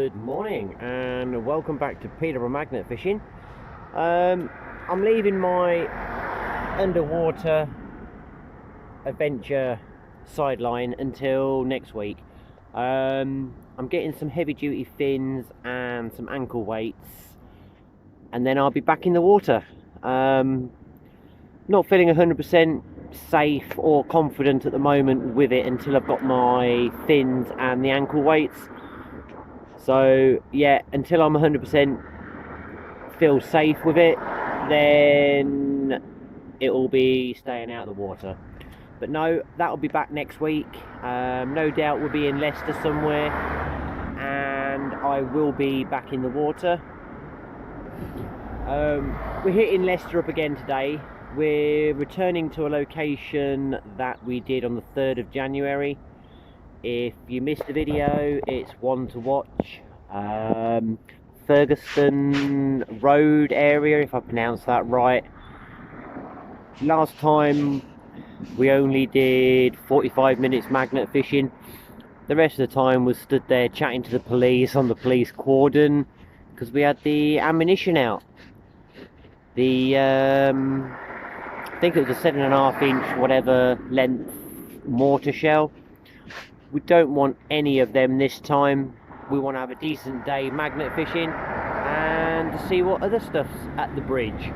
Good morning and welcome back to Peterborough Magnet Fishing. I'm leaving my underwater adventure sideline until next week. I'm getting some heavy duty fins and some ankle weights, and then I'll be back in the water. Not feeling 100% safe or confident at the moment with it until I've got my fins and the ankle weights. So yeah, until I'm 100% feel safe with it, then it will be staying out of the water. But no, that'll be back next week. No doubt we'll be in Leicester somewhere, and I will be back in the water. We're hitting Leicester up again today. We're returning to a location that we did on the 3rd of January. If you missed the video, it's one to watch. Ferguson Road area, if I pronounced that right. Last time we only did 45 minutes magnet fishing. The rest of the time was stood there chatting to the police on the police cordon because we had the ammunition out. The I think it was a 7.5 inch whatever length mortar shell. We don't want any of them this time. We want to have a decent day magnet fishing and to see what other stuff's at the bridge.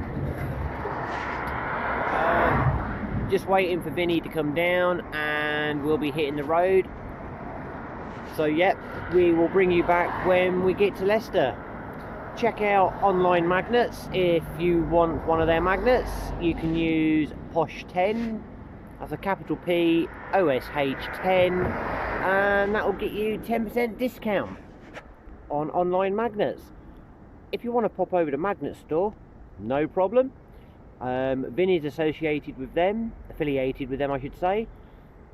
Just waiting for Vinnie to come down and we'll be hitting the road. So yep, we will bring you back when we get to Leicester. Check out Online Magnets if you want one of their magnets. You can use POSH10 as a capital P, OSH10, and that will get you 10% discount on online magnets. If you want to pop over to Magnet Store, no problem. Vinnie's affiliated with them, I should say.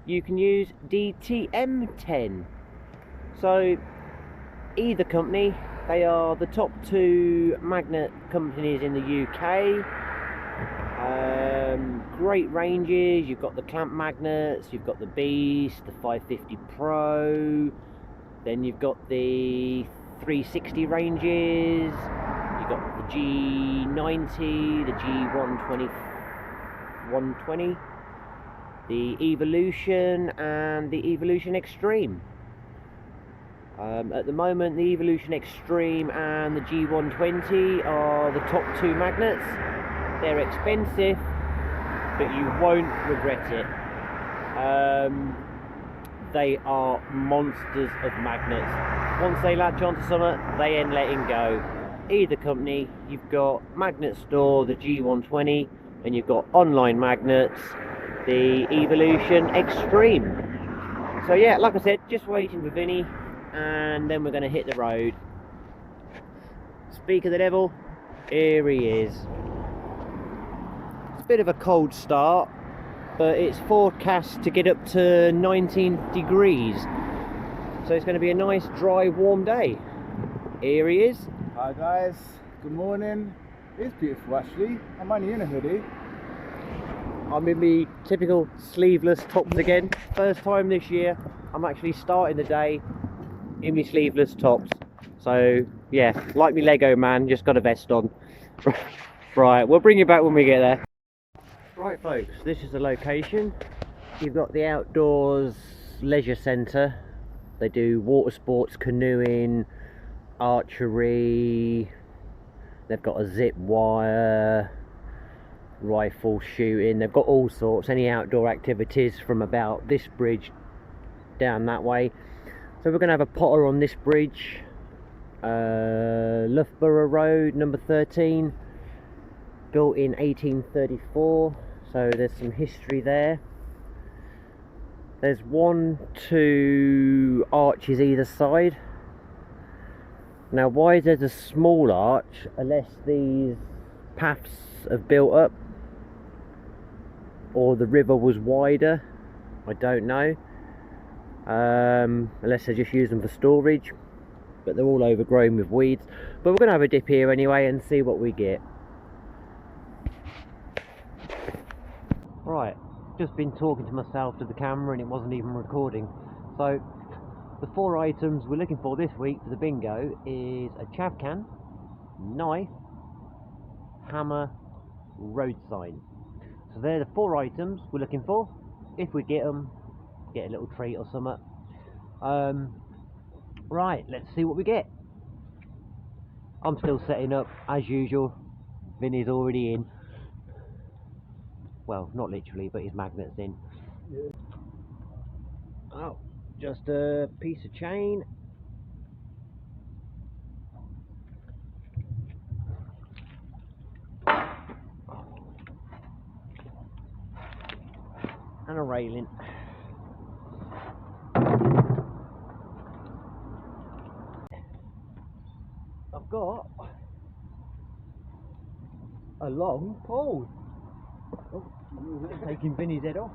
You can use DTM10. So either company, they are the top 2 magnet companies in the UK. Great ranges. You've got the clamp magnets, you've got the Beast, the 550 Pro, then you've got the 360 ranges, you've got the G90, the G120, 120, the Evolution, and the Evolution Extreme. At the moment, the Evolution Extreme and the G120 are the top 2 magnets. They're expensive, but you won't regret it. They are monsters of magnets. Once they latch onto something, they ain't letting go. Either company, you've got Magnet Store, the G120, and you've got Online Magnets, the Evolution Extreme. So yeah, like I said, just waiting for Vinnie, and then we're going to hit the road. Speak of the devil, here he is. Bit of a cold start, but it's forecast to get up to 19 degrees, so it's going to be a nice dry warm day. Here he is. Hi guys, good morning. It's beautiful actually. I'm only in a hoodie. I'm in my typical sleeveless tops again. First time this year I'm actually starting the day in my sleeveless tops, so yeah, like me Lego man, just got a vest on. Right, we'll bring you back when we get there. Right folks, this is the location. You've got the Outdoors Leisure Centre. They do water sports, canoeing, archery. They've got a zip wire, rifle shooting. They've got all sorts, any outdoor activities from about this bridge down that way. So we're going to have a potter on this bridge. Loughborough Road, number 13. Built in 1834, so there's some history there. There's 1, 2 arches either side. Now why there's a small arch, unless these paths have built up or the river was wider, I don't know. Unless they just use them for storage, but they're all overgrown with weeds. But we're going to have a dip here anyway and see what we get. Right, just been talking to myself to the camera and it wasn't even recording. So The 4 items we're looking for this week for the bingo is a chav can, knife, hammer, road sign. So they're the 4 items we're looking for. If we get them, get a little treat or something. Right, let's see what we get. I'm still setting up as usual. Vinny's already in. Well, not literally, but his magnet's in. Yeah. Oh, just a piece of chain. And a railing. I've got a long pole. Oh, taking Vinny's head off.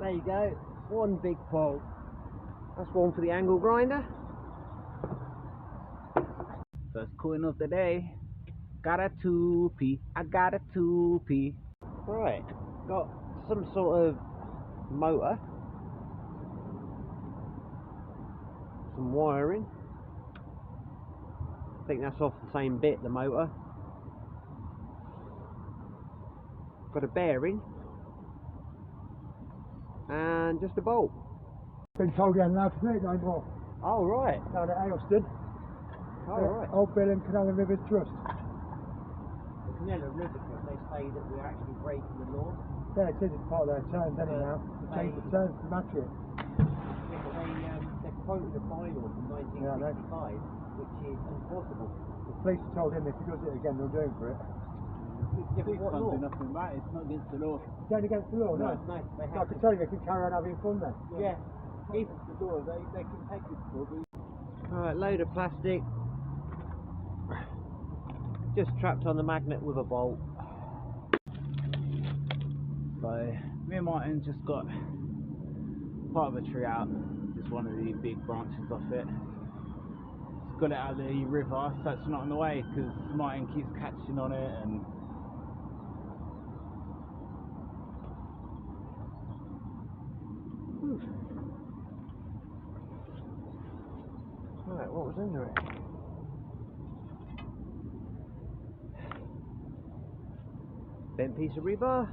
There you go, one big pole. That's one for the angle grinder. First coin of the day. Got a 2p. I got a 2p. Right, got some sort of motor. Some wiring. I think that's off the same bit, the motor. Got a bearing. And just a bolt. Been told you hadn't allowed to do it no more. Oh, right. Down at Ayleston. Oh, right. Old Bill and Cannle Rivers Trust. The Cannella River, they say that we're actually breaking the law. Yeah, it is, it's part of their terms, isn't it now? They changed the terms to match it. Yeah, but they quoted a bylaw from 1965, which is impossible. The police have told him if he does it again, they'll do him for it. Yeah, but what law? Nothing about it. It's not against the law. It's going against the law, no? No, they So I have can to. tell you they can carry on having fun then. Yeah. If the law, they can take it for me. Alright, load of plastic. Just trapped on the magnet with a bolt. So me and Martin just got part of a tree out, just one of the big branches off it. Just got it out of the river, so it's not in the way because Martin keeps catching on it and Right, what was under it? Bent piece of rebar.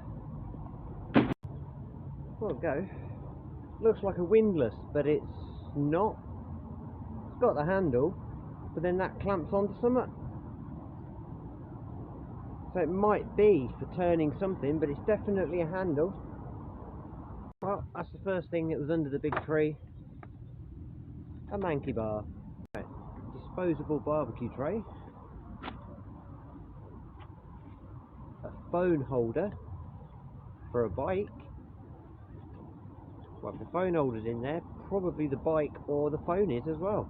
Well, go. Looks like a windlass, but it's not. It's got the handle, but then that clamps onto something. So it might be for turning something, but it's definitely a handle. Well, that's the first thing that was under the big tree. A manky bar. Right. Disposable barbecue tray. A phone holder for a bike. Well, if the phone holder's in there, probably the bike or the phone is as well.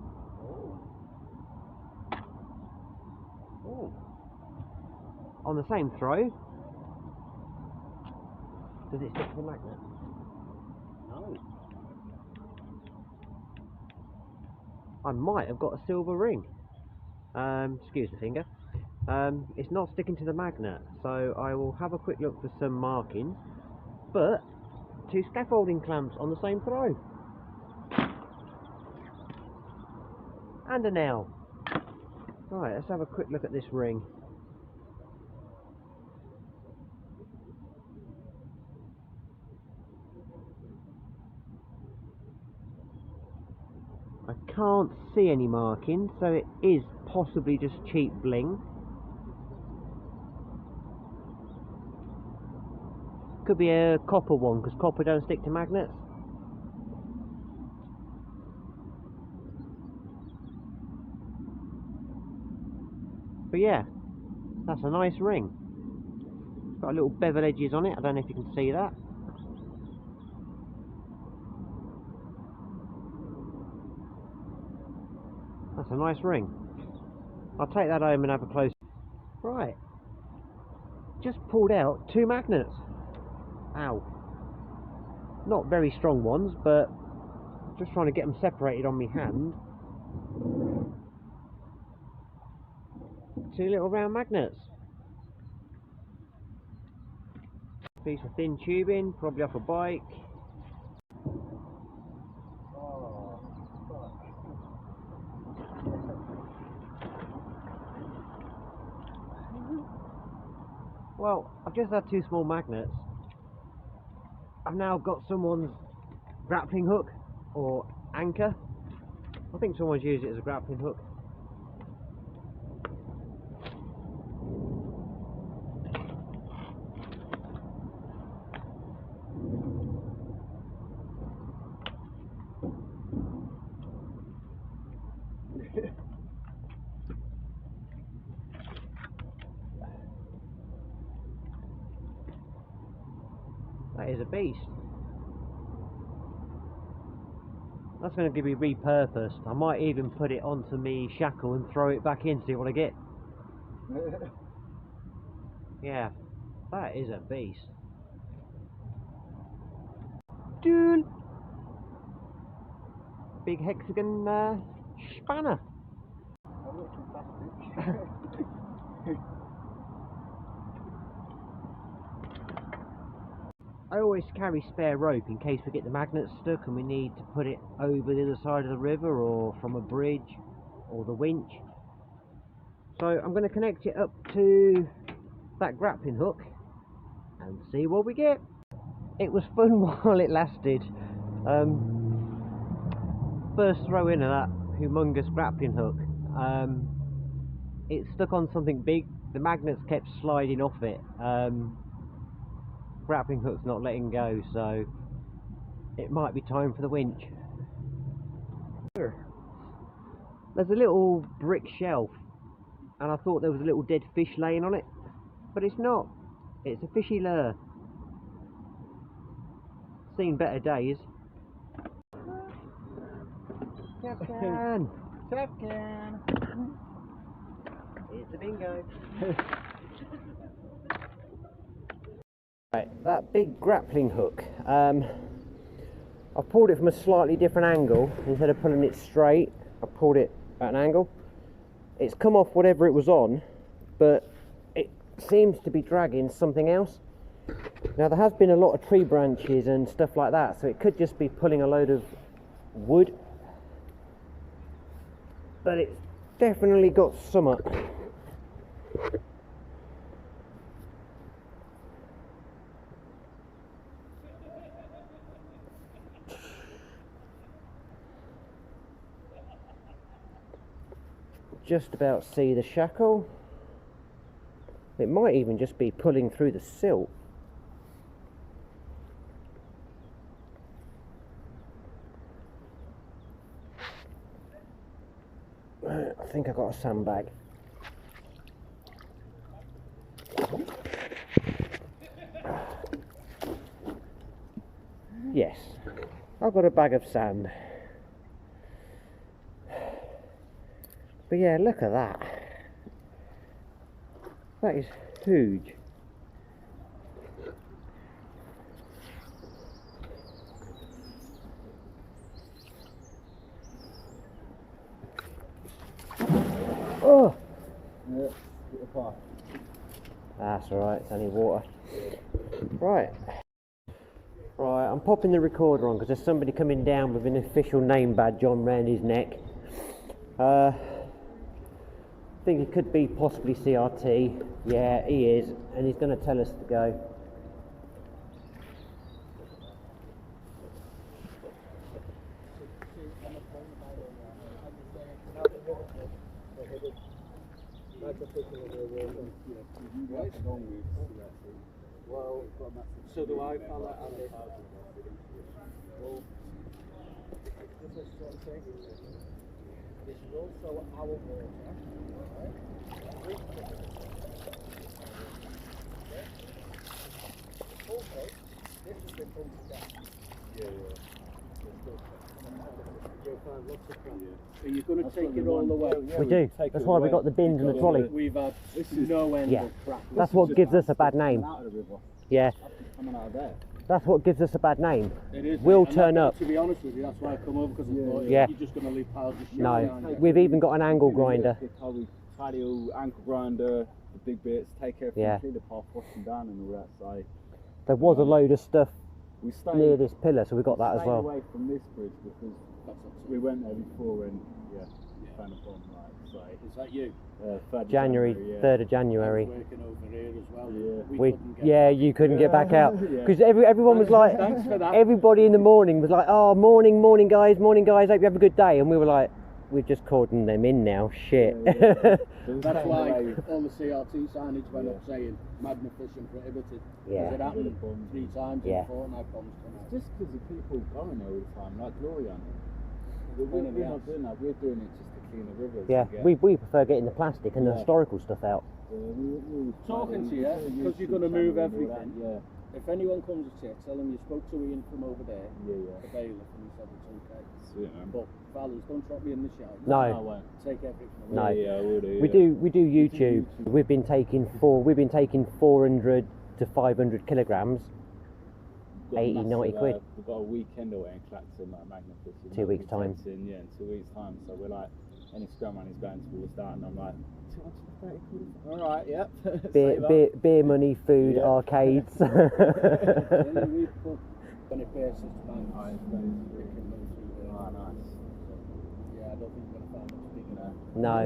Oh. On the same throw. Does it stick to the magnet? No. I might have got a silver ring. Excuse the finger. It's not sticking to the magnet, so I will have a quick look for some markings. But 2 scaffolding clamps on the same throw. And a nail. Right, let's have a quick look at this ring. I can't see any markings, so it is possibly just cheap bling. Could be a copper one, because copper don't stick to magnets. But yeah, that's a nice ring. It's got little bevel edges on it, I don't know if you can see that. That's a nice ring. I'll take that home and have a close. Right. Just pulled out 2 magnets. Ow. Not very strong ones, but just trying to get them separated on my hand. 2 little round magnets. Piece of thin tubing, probably off a bike. Oh. Well, I've just had 2 small magnets. I've now got someone's grappling hook or anchor. I think someone's used it as a grappling hook. That is a beast. That's going to be repurposed. I might even put it onto me shackle and throw it back in, see what I get. Yeah, that is a beast. Dude, big hexagon spanner. I always carry spare rope in case we get the magnets stuck and we need to put it over the other side of the river or from a bridge or the winch. So I'm going to connect it up to that grappling hook and see what we get. It was fun while it lasted. First throw in of that humongous grappling hook, it stuck on something big. The magnets kept sliding off it. Grappling hook's not letting go, so it might be time for the winch. There's a little brick shelf and I thought there was a little dead fish laying on it, but it's not. It's a fishy lure. Seen better days. Captain! Captain! It's a bingo. Right, that big grappling hook. I've pulled it from a slightly different angle. Instead of pulling it straight, I pulled it at an angle. It's come off whatever it was on, but it seems to be dragging something else. Now there has been a lot of tree branches and stuff like that, so it could just be pulling a load of wood. But it's definitely got some up. Just about see the shackle. It might even just be pulling through the silt. I think I got a sandbag. Yes, I've got a bag of sand. But yeah, look at that. That is huge. Oh! Yeah, that's alright, it's only water. Right. Right, I'm popping the recorder on because there's somebody coming down with an official name badge on round his neck. I think it could be possibly CRT. Yeah, he is, and he's going to tell us to go. Well, so do I, fella, Andy. Well, this is something. This is also our water. Also, this is the front step. Yeah. You'll find lots of crap. Are you going to take it all the way? We do. That's why we got the bins and the trolley. We've had no end of crap. That's what gives us a bad name. Yeah. Coming out of there. That's what gives us a bad name. It is. We'll turn up. To be honest with you, that's why I come over, because I thought Yeah. you're just going to leave piles of shit No, behind you. we've even got an angle grinder. We tidy all ankle grinder, the big bits, take everything, Yeah. clean the path, wash them down and all that side. There was a load of stuff We stayed near this pillar, so we got that as stayed well. away from this bridge because we went there before and yeah. found a bomb, right? So, is that you? January, yeah. 3rd of January. Working over here as well. We couldn't get yeah, you couldn't get back out Yeah. because everyone was like, Thanks for that. everybody in the morning was like, oh, morning guys, hope you have a good day, and we were like, we're just calling them in now, shit. That's why all the CRT signage went up saying magnificent prohibited. Yeah. It happened 3 times in Yeah. a fortnight, bombs come out. Just because the people going there all the time, like glory hunting. We're not doing that, we're doing it just to clean the rivers. Yeah, we prefer getting the plastic and the Yeah. historical stuff out. Talking to you, because you're going to move everything. If anyone comes to check, tell them you spoke to Ian from over there, the bailiff, and he said it's okay. Sweet, man. But fellas, don't drop me in the shower. No. I won't. Take everything away. No. Yeah, I will do. We do YouTube. We've been taking 400 to 500 kilograms. 80, 90 quid. We've got a weekend away in Clacton, like magnificent. 2 weeks' time. Yeah, in 2 weeks' time. So we're like, any scrum money's going towards that, and I'm like, 230 quid. All right, yep. Beer money, food, Yeah. arcades. When it passes to banks, Oh, it can move through there. Ah, nice. Yeah, I don't think we're going to find much bigger now. No.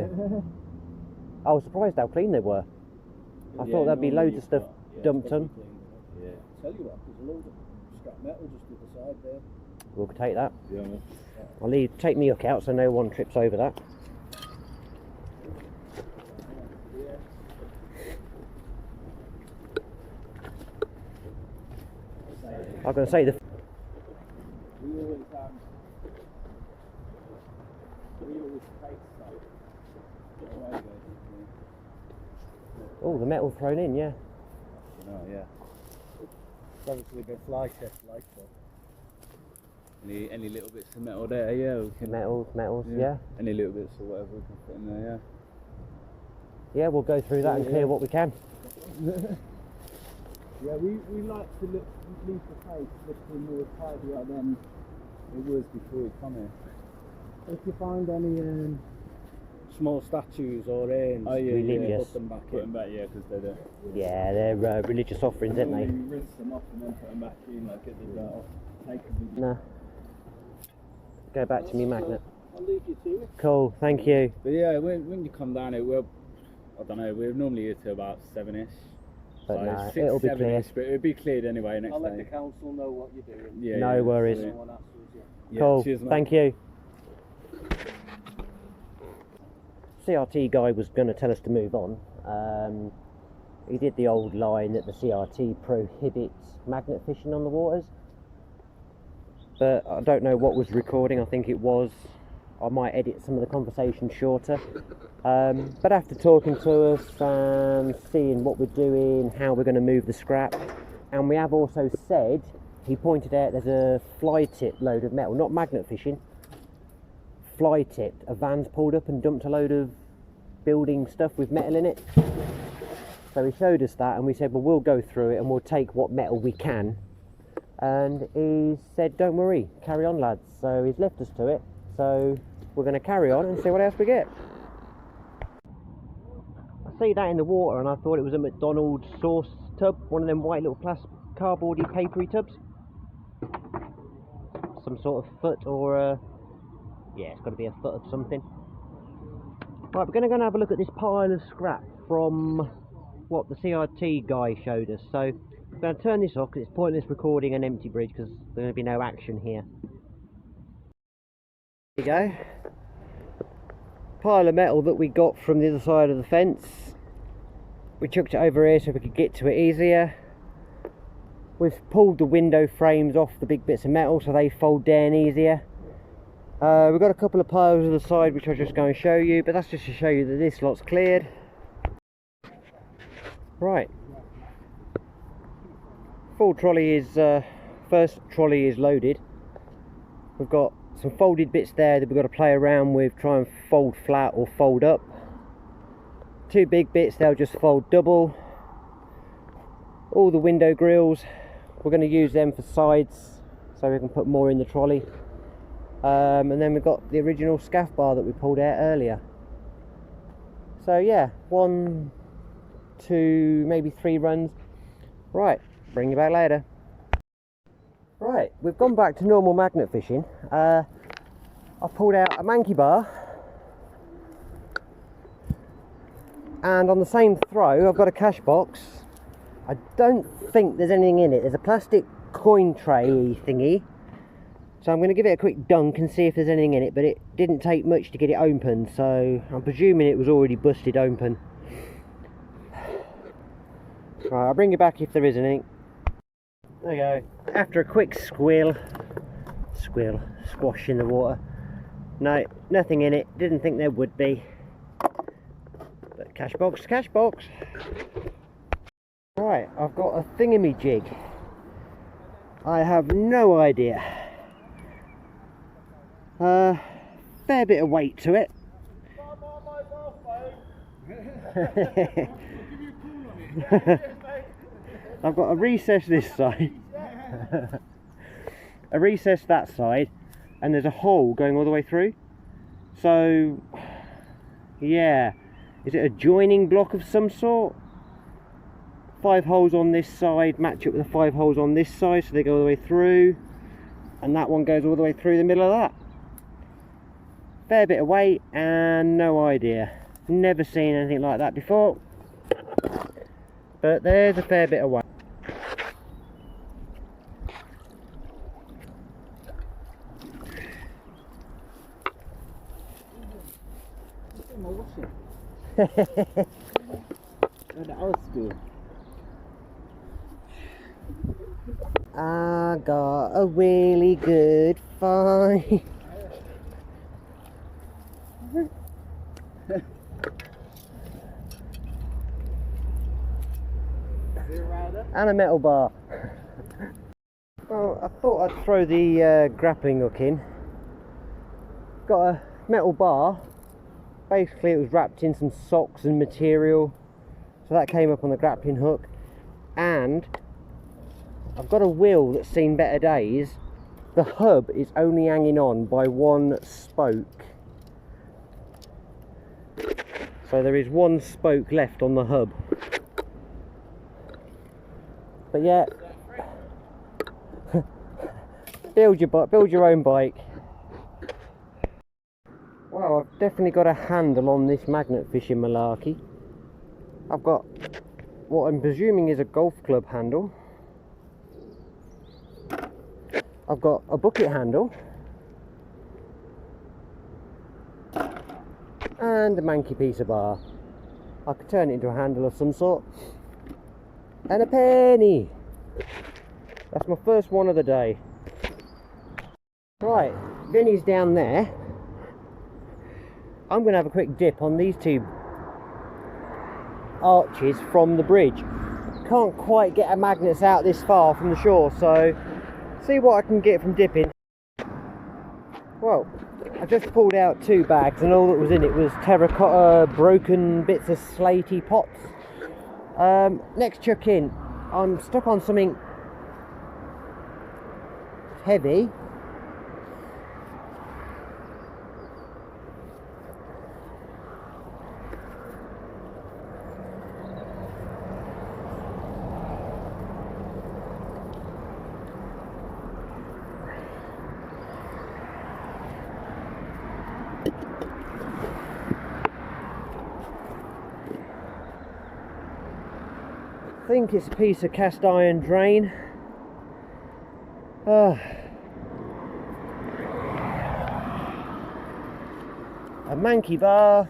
I was surprised how clean they were. I thought there'd be loads of stuff dumped on. Yeah. Tell you what, there's a load of scrap metal just to the side there. We'll take that. Yeah, man. I'll take me hook out so no one trips over that. I'm going to say We always take stuff. oh, the metal thrown in, yeah. Oh, yeah. It's obviously a bit lighter. Any little bits of metal there, yeah. We can, Metals, yeah. Any little bits of whatever we can put in there, Yeah, we'll go through that and clear what we can. Yeah, we like to leave the place looking more tidier than it was before we come here. If you find any small statues or urns, Religious. put them back Put in. them back, yeah, because they're Yeah, they're religious offerings, aren't they? You rinse them off and then put them back in, like get the dirt off. Take them. Nah. Go back to me magnet. I'll leave you to it. Cool, thank you. But yeah, when you come down here, I don't know, we're normally here till about 7ish. But So no, 6, it'll be 7ish, clear. But it'll be cleared anyway next I'll let day. the council know what you're doing. Yeah, No worries. If anyone asks us, Yeah, Cool, cheers, mate. thank you. CRT guy was going to tell us to move on. He did the old line that the CRT prohibits magnet fishing on the waters. But I don't know what was recording, I think it was. I might edit some of the conversation shorter. But after talking to us and seeing what we're doing, how we're going to move the scrap, and we have also said, he pointed out there's a fly tip load of metal, not magnet fishing, fly tipped. A van's pulled up and dumped a load of building stuff with metal in it. So he showed us that and we said, well, we'll go through it and we'll take what metal we can. And he said, don't worry, carry on lads. So he's left us to it. So we're going to carry on and see what else we get. I see that in the water and I thought it was a McDonald's sauce tub, one of them white little plastic cardboardy papery tubs. Some sort of foot or yeah, it's got to be a foot of something. Right, we're going to go and have a look at this pile of scrap from what the CRT guy showed us. So I'm going to turn this off because it's pointless recording an empty bridge because there's going to be no action here. There you go. Pile of metal that we got from the other side of the fence. We chucked it over here so we could get to it easier. We've pulled the window frames off the big bits of metal so they fold down easier. We've got a couple of piles on the side which I'll just go and show you, but that's just to show you that this lot's cleared. Right. Full trolley is, first trolley is loaded. We've got some folded bits there that we've got to play around with, try and fold flat or fold up. Two big bits, they'll just fold double. All the window grills, we're going to use them for sides so we can put more in the trolley. And then we've got the original scaff bar that we pulled out earlier. So yeah, 1, 2, maybe 3 runs. Right, bring you back later. Right, we've gone back to normal magnet fishing. I pulled out a manky bar And on the same throw, I've got a cash box. I don't think there's anything in it. There's a plastic coin tray thingy. So I'm going to give it a quick dunk and see if there's anything in it, but it didn't take much to get it open, so I'm presuming it was already busted open. Right, I'll bring you back if there is anything. There you go. After a quick squash in the water. No, nothing in it. Didn't think there would be. But cash box. Right, I've got a thingamajig. I have no idea. Fair bit of weight to it. I've got a recess this side, a recess that side, and there's a hole going all the way through. So, yeah, is it a joining block of some sort? 5 holes on this side match up with the 5 holes on this side, so they go all the way through, and that one goes all the way through the middle of that. Fair bit of weight and no idea. Never seen anything like that before, but there's a fair bit of weight. I got a really good find. And a metal bar. Well, I thought I'd throw the grappling hook in. Got a metal bar. Basically it was wrapped in some socks and material, so that came up on the grappling hook. And I've got a wheel that's seen better days. The hub is only hanging on by 1 spoke. So there is 1 spoke left on the hub. But yeah, build your own bike. Well, I've definitely got a handle on this magnet fishing malarkey. I've got what I'm presuming is a golf club handle. I've got a bucket handle and a manky piece of bar. I could turn it into a handle of some sort. And a penny. That's my first one of the day. Right, Vinnie's down there. I'm going to have a quick dip on these 2 arches from the bridge. Can't quite get our magnets out this far from the shore, so see what I can get from dipping. Well, I just pulled out 2 bags and all that was in it was terracotta, broken bits of slaty pots. Next chuck in, I'm stuck on something heavy. I think it's a piece of cast iron drain. A manky bar.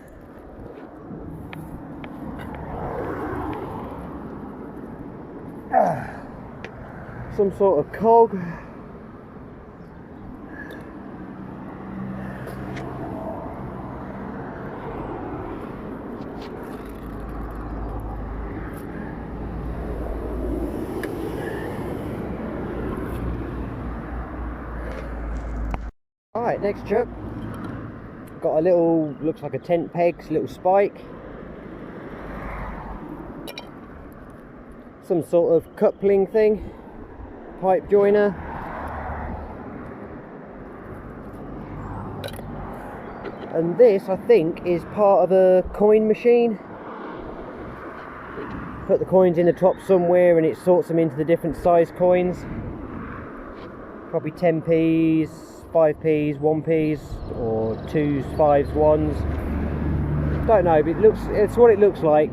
Some sort of cog. Alright, next chuck. Got a little, looks like a tent pegs, little spike. Some sort of coupling thing. Pipe joiner. And this, I think, is part of a coin machine. Put the coins in the top somewhere and it sorts them into the different size coins. Probably 10p's, 5p's, 1p's, or 2's, 5's, 1's. Don't know, but it's what it looks like.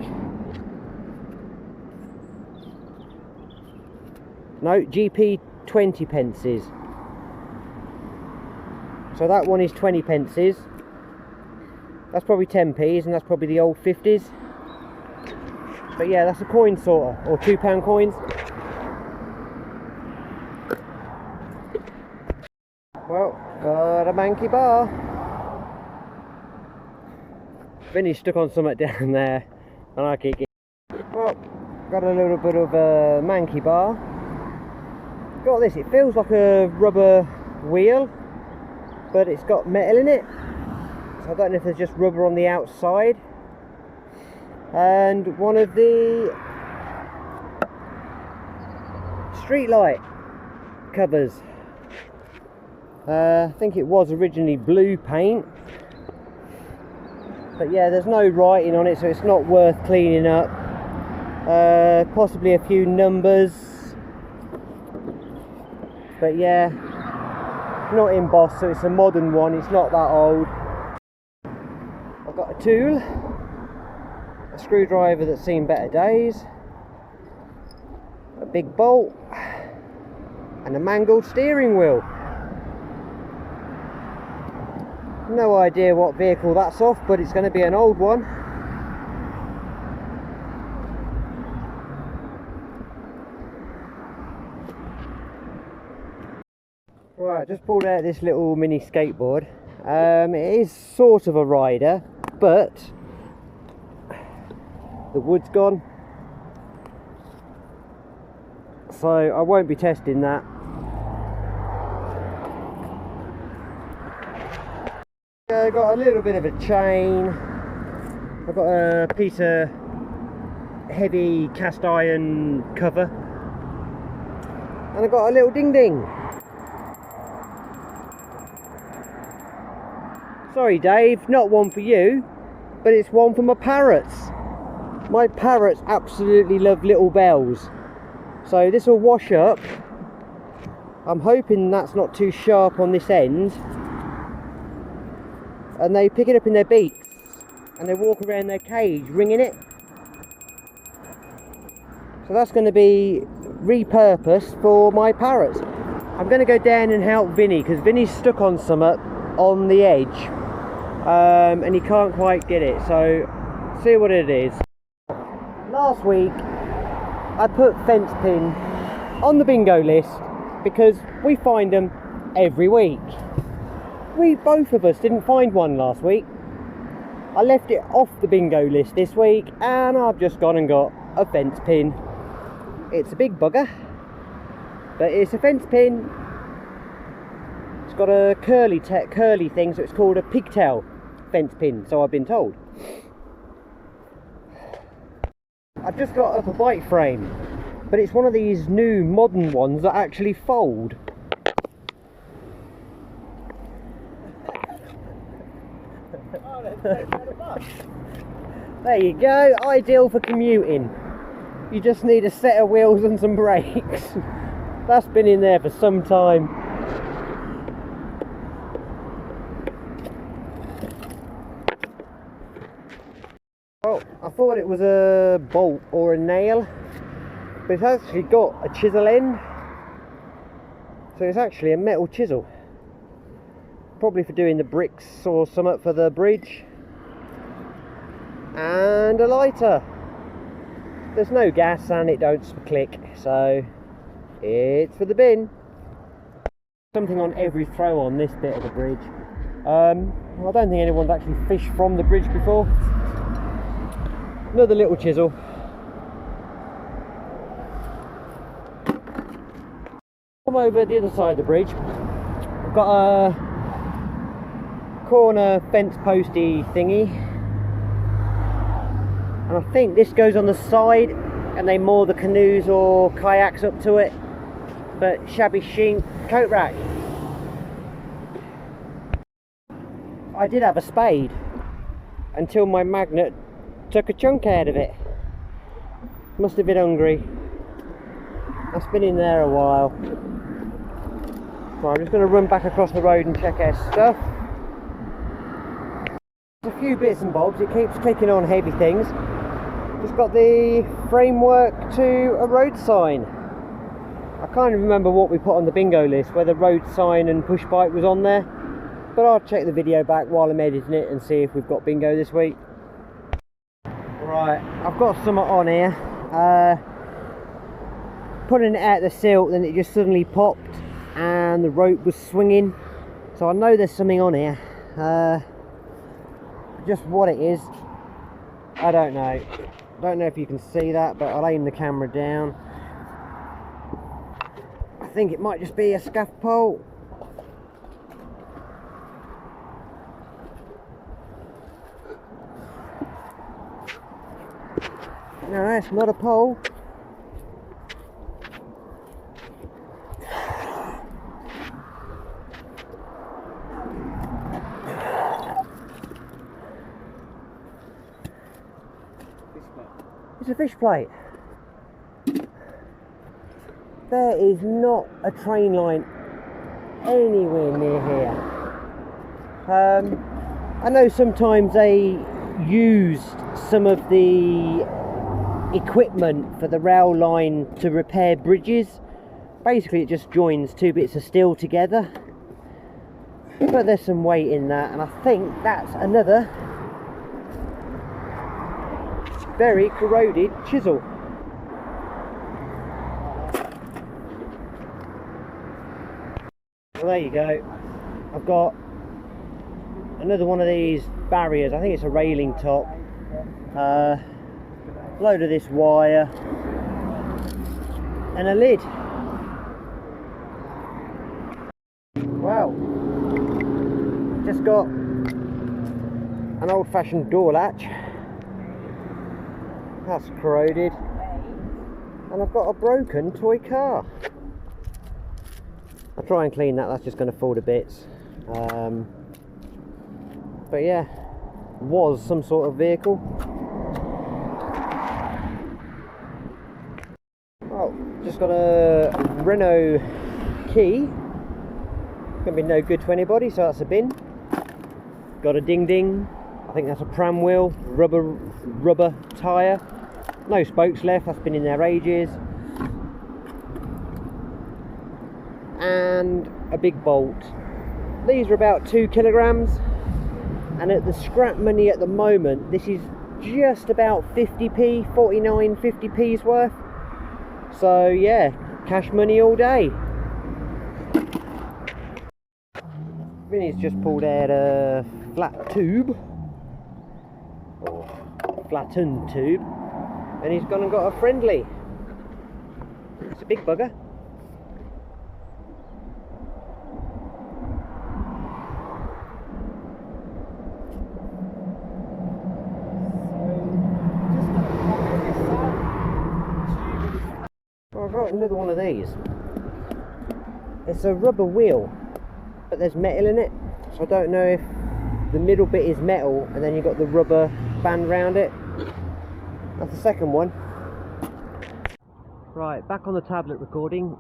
No, GP 20 pences. So that one is 20 pences. That's probably 10p's, and that's probably the old 50s. But yeah, that's a coin sorter, or £2 coins. Well, got a manky bar. Vinnie's stuck on something down there, and I keep getting... Well, got a little bit of a manky bar. Got this, it feels like a rubber wheel, but it's got metal in it. So I don't know if there's just rubber on the outside. And one of the street light covers. I think it was originally blue paint, but yeah, there's no writing on it, so it's not worth cleaning up. Possibly a few numbers, but yeah, not embossed, so it's a modern one, it's not that old. I've got a tool, a screwdriver that's seen better days, a big bolt, and a mangled steering wheel. No idea what vehicle that's off, but it's going to be an old one. Right, just pulled out this little mini skateboard. It is sort of a rider, but the wood's gone, so I won't be testing that. I've got a little bit of a chain. I've got a piece of heavy cast iron cover, and I've got a little ding ding. Sorry Dave, not one for you, but it's one for my parrots. My parrots absolutely love little bells, so this will wash up. I'm hoping that's not too sharp on this end, and they pick it up in their beaks and they walk around their cage ringing it. So that's going to be repurposed for my parrots. I'm going to go down and help Vinnie, because Vinnie's stuck on something on the edge, and he can't quite get it, so see what it is. Last week I put fence pin on the bingo list because we find them every week. Both of us didn't find one last week. I left it off the bingo list this week, and I've just gone and got a fence pin. It's a big bugger, but it's a fence pin. It's got a curly thing, so it's called a pigtail fence pin, so I've been told. I've just got up a bike frame, but it's one of these new modern ones that actually fold. There you go, ideal for commuting. You just need a set of wheels and some brakes. That's been in there for some time. Well, I thought it was a bolt or a nail, but it's actually got a chisel end, so it's actually a metal chisel, probably for doing the bricks or something for the bridge. And a lighter. There's no gas and it don't click, so it's for the bin. Something on every throw on this bit of the bridge. I don't think anyone's actually fished from the bridge before. Another little chisel. Come over the other side of the bridge. I've got a corner fence posty thingy, and I think this goes on the side and they moor the canoes or kayaks up to it, but shabby chic coat rack. I did have a spade until my magnet took a chunk out of it. Must have been hungry. That's been in there a while. So I'm just going to run back across the road and check our stuff. There's a few few bits and bobs. It keeps clicking on heavy things. Just got the framework to a road sign. I can't even remember what we put on the bingo list, whether road sign and push bike was on there. But I'll check the video back while I'm editing it and see if we've got bingo this week. Right, I've got something on here. Putting it out the silt, then it just suddenly popped and the rope was swinging. So I know there's something on here. Just what it is, I don't know. Don't know if you can see that, but I'll aim the camera down. I think it might just be a scuff pole. No, it's not a pole. It's a fish plate. There is not a train line anywhere near here. I know sometimes they used some of the equipment for the rail line to repair bridges. Basically it just joins two bits of steel together, but there's some weight in that, and I think that's another very corroded chisel. Well, there you go. I've got another one of these barriers. I think it's a railing top. Load of this wire and a lid. Well, just got an old-fashioned door latch. That's corroded, and I've got a broken toy car. I'll try and clean that. That's just going to fall to bits. But yeah, was some sort of vehicle. Well, just got a Renault key. Gonna be no good to anybody, so that's a bin. Got a ding ding. I think that's a pram wheel, rubber tyre. No spokes left, that's been in there ages. And a big bolt. These are about 2 kilograms, and at the scrap money at the moment, this is just about 50p, 49, 50p's worth. So yeah, cash money all day. Vinnie's just pulled out a flat tube, or flattened tube, and he's gone and got a friendly. It's a big bugger. Well, I've got another one of these. It's a rubber wheel, but there's metal in it, so I don't know if the middle bit is metal and then you've got the rubber band round it. That's the second one. Right, back on the tablet recording.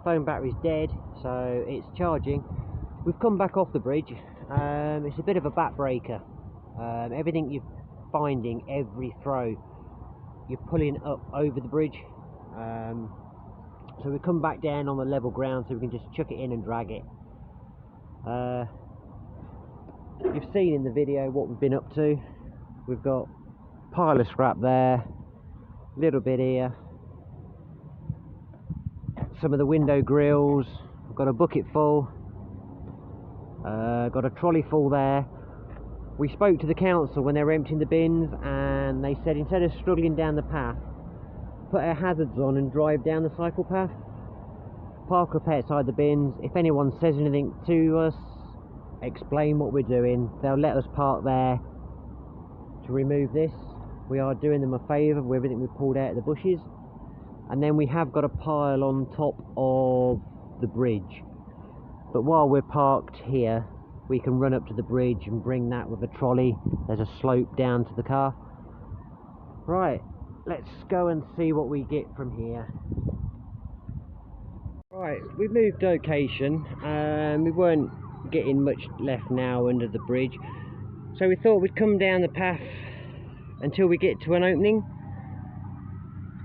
Phone battery's dead, so it's charging. We've come back off the bridge. It's a bit of a backbreaker. Everything you're finding every throw, you're pulling up over the bridge. So we come back down on the level ground so we can just chuck it in and drag it. You've seen in the video what we've been up to. We've got a pile of scrap there, little bit here, some of the window grills. I've got a bucket full, got a trolley full there. We spoke to the council when they were emptying the bins, and they said instead of struggling down the path, put our hazards on and drive down the cycle path. Park up outside the bins. If anyone says anything to us, explain what we're doing. They'll let us park there to remove this. We are doing them a favour with everything we've pulled out of the bushes. And then we have got a pile on top of the bridge. But while we're parked here, we can run up to the bridge and bring that with a trolley. There's a slope down to the car. Right, let's go and see what we get from here. Right, we've moved location. We weren't getting much left now under the bridge. So we thought we'd come down the path until we get to an opening.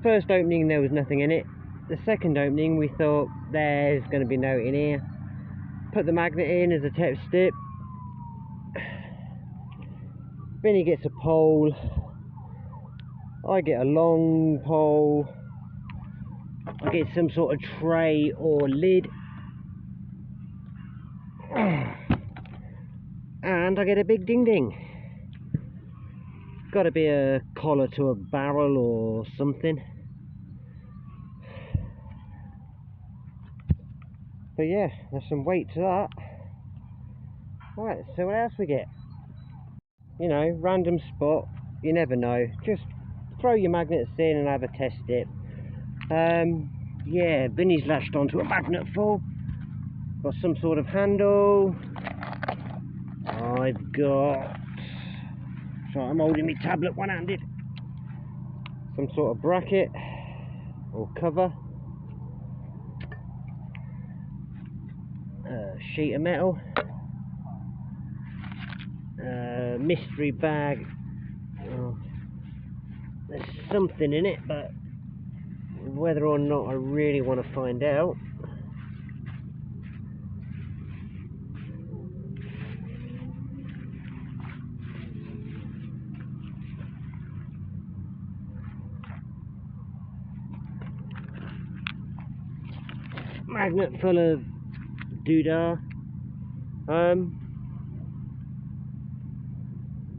First opening there was nothing in it. The second opening we thought there's going to be no in here. Put the magnet in as a test tip. Vinnie gets a pole. I get a long pole. I get some sort of tray or lid. And I get a big ding ding. Got to be a collar to a barrel or something. But yeah, there's some weight to that. Right, so what else we get? You know, random spot, you never know. Just throw your magnets in and have a test dip. Yeah, Vinnie's latched onto a magnet full. Got some sort of handle. I've got... So I'm holding my tablet one-handed. Some sort of bracket or cover. Sheet of metal. Mystery bag. Oh, there's something in it, but whether or not I really want to find out. Magnet full of doodah.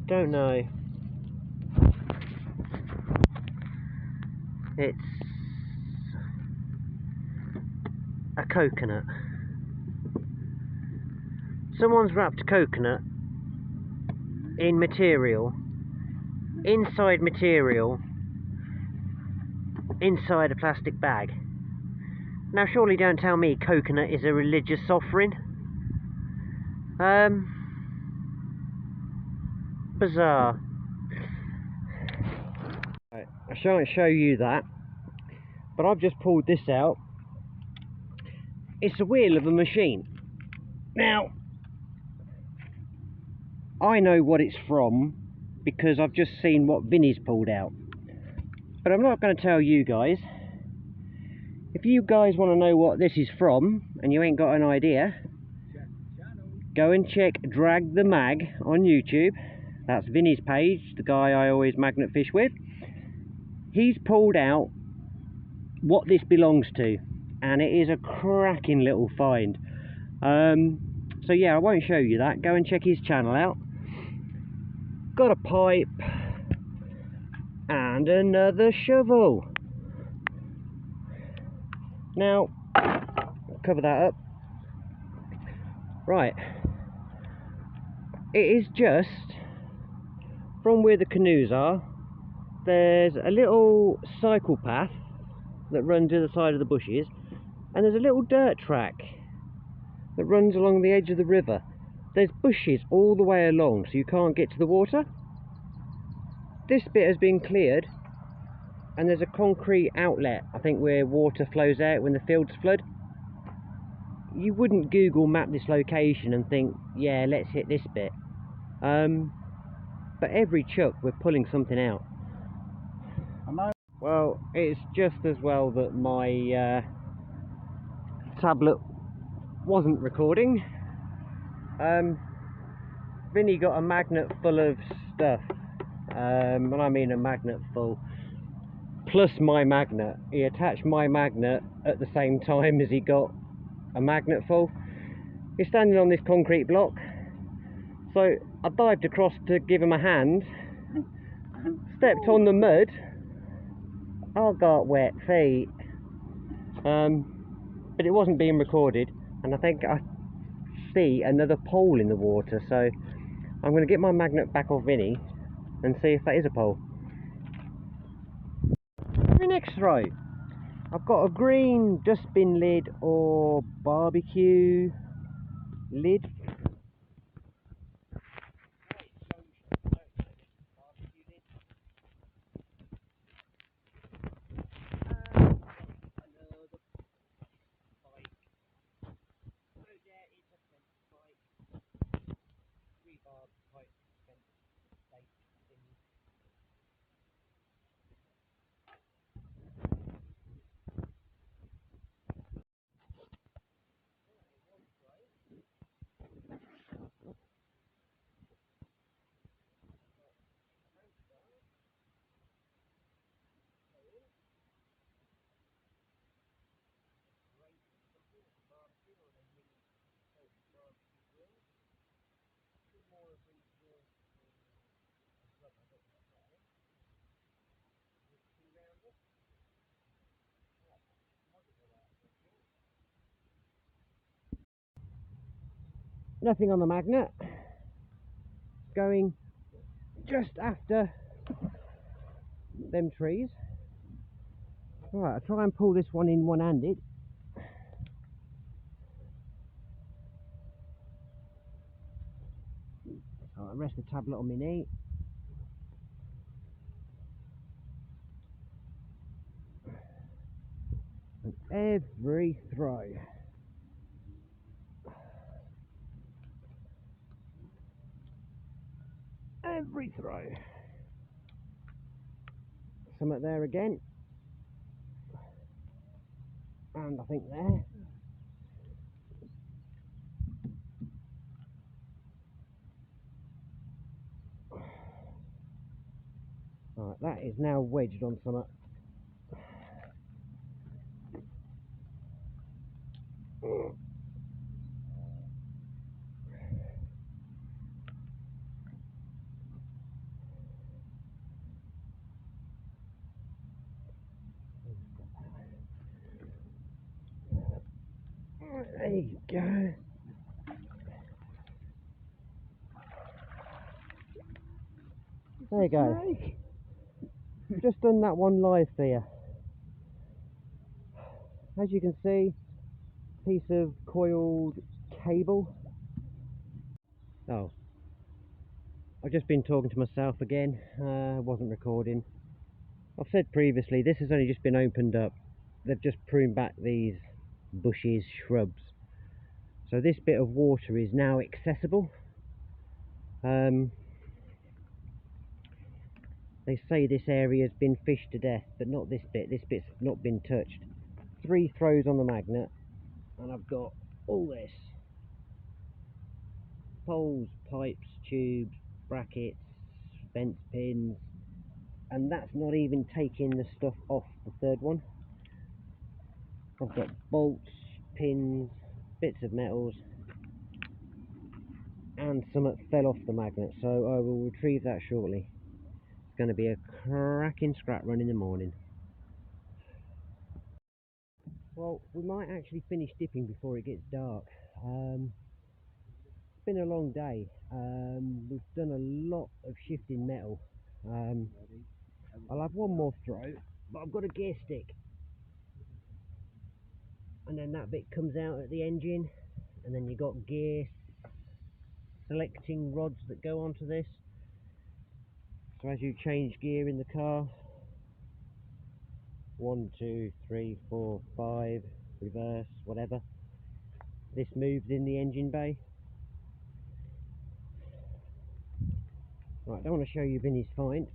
Don't know. It's a coconut. Someone's wrapped coconut in material, inside material, inside a plastic bag. Now surely don't tell me coconut is a religious offering. Bizarre. Right, I shan't show you that, but I've just pulled this out. It's a wheel of a machine. Now, I know what it's from because I've just seen what Vinnie's pulled out. But I'm not going to tell you guys. If you guys want to know what this is from, and you ain't got an idea, go and check Drag the Mag on YouTube. That's Vinnie's page, the guy I always magnet fish with. He's pulled out what this belongs to, and it is a cracking little find. So yeah, I won't show you that. Go and check his channel out. Got a pipe and another shovel. Now, cover that up. Right, it is just from where the canoes are. There's a little cycle path that runs to the side of the bushes, and there's a little dirt track that runs along the edge of the river. There's bushes all the way along, so you can't get to the water. This bit has been cleared, and there's a concrete outlet, I think, where water flows out when the fields flood. You wouldn't Google map this location and think, yeah, let's hit this bit. But every chuck we're pulling something out. Well, it's just as well that my tablet wasn't recording. Vinnie got a magnet full of stuff, and I mean a magnet full, plus my magnet. He attached my magnet at the same time as he got a magnet full. He's standing on this concrete block, so I dived across to give him a hand, stepped on the mud. I got wet feet, but it wasn't being recorded, and I think I see another pole in the water, so I'm going to get my magnet back off Vinnie and see if that is a pole. Very next throw, I've got a green dustbin lid or barbecue lid. Nothing on the magnet. Going just after them trees. Right, I'll try and pull this one in one-handed. I'll rest the tablet on my knee. And every throw. Every throw. Something there again. And I think there. Right, that is now wedged on something. There you go. There you go. Just done that one live for you. As you can see, piece of coiled cable. Oh, I've just been talking to myself again. Wasn't recording. I've said previously, this has only just been opened up. They've just pruned back these bushes, shrubs. So this bit of water is now accessible. They say this area has been fished to death, but not this bit. This bit's not been touched. 3 throws on the magnet, and I've got all this. Poles, pipes, tubes, brackets, fence pins, and that's not even taking the stuff off the third one. I've got bolts, pins, bits of metals, and something fell off the magnet, so I will retrieve that shortly. It's going to be a cracking scrap run in the morning. Well, we might actually finish dipping before it gets dark. It's been a long day. We've done a lot of shifting metal. I'll have one more throw, but I've got a gear stick. And then that bit comes out at the engine, and then you've got gear selecting rods that go onto this. So as you change gear in the car, 1, 2, 3, 4, 5, reverse, whatever, this moves in the engine bay. Right, I don't want to show you Vinnie's find.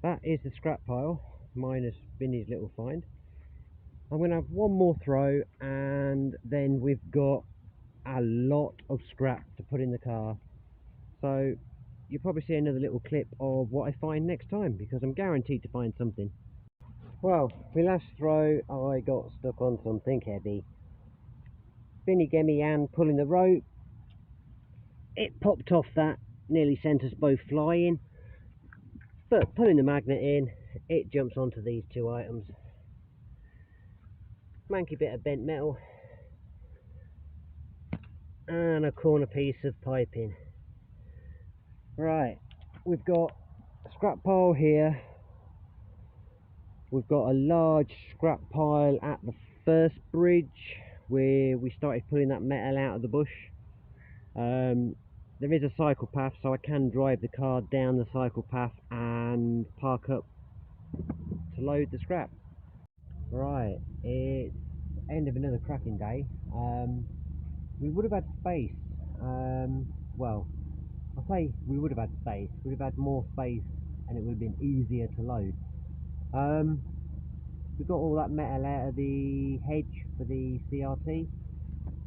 That is the scrap pile, minus Vinnie's little find. I'm going to have one more throw, and then we've got a lot of scrap to put in the car. So you'll probably see another little clip of what I find next time, because I'm guaranteed to find something. Well, my last throw, I got stuck on something heavy. Vinnie gave me a hand pulling the rope. It popped off that, nearly sent us both flying. But pulling the magnet in, it jumps onto these 2 items. Manky bit of bent metal and a corner piece of piping. Right, we've got a scrap pile here. We've got a large scrap pile at the first bridge where we started pulling that metal out of the bush. There is a cycle path, so I can drive the car down the cycle path and park up to load the scrap. Right, it's end of another cracking day. We would have had space. Well, I say we would have had space. We'd have had more space, and it would have been easier to load. We got all that metal out of the hedge for the CRT.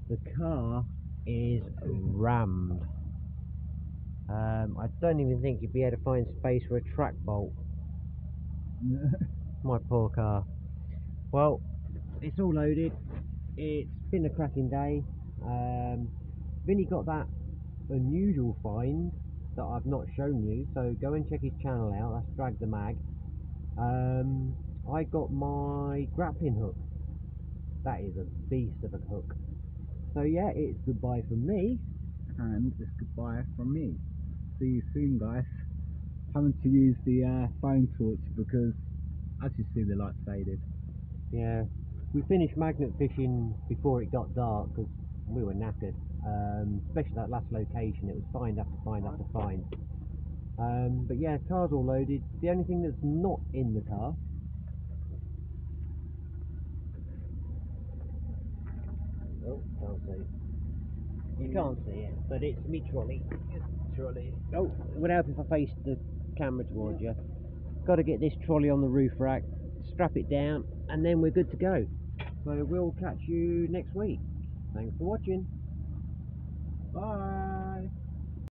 The car is rammed. I don't even think you'd be able to find space for a track bolt. My poor car. Well, it's all loaded. It's been a cracking day. Vinnie got that unusual find that I've not shown you, so go and check his channel out. That's Drag the Mag. I got my grappling hook. That is a beast of a hook. So yeah, it's goodbye from me. And it's goodbye from me. See you soon, guys. Having to use the phone torch because, as you see, the light faded. Yeah, we finished magnet fishing before it got dark because we were knackered. Especially that last location, it was find after find after find. But yeah, car's all loaded. The only thing that's not in the car oh, can't see. You can't see it, but it's me trolley. Trolley. Oh, it would help if I faced the camera towards you. Got to get this trolley on the roof rack, strap it down, and then we're good to go. So we'll catch you next week. Thanks for watching. Bye.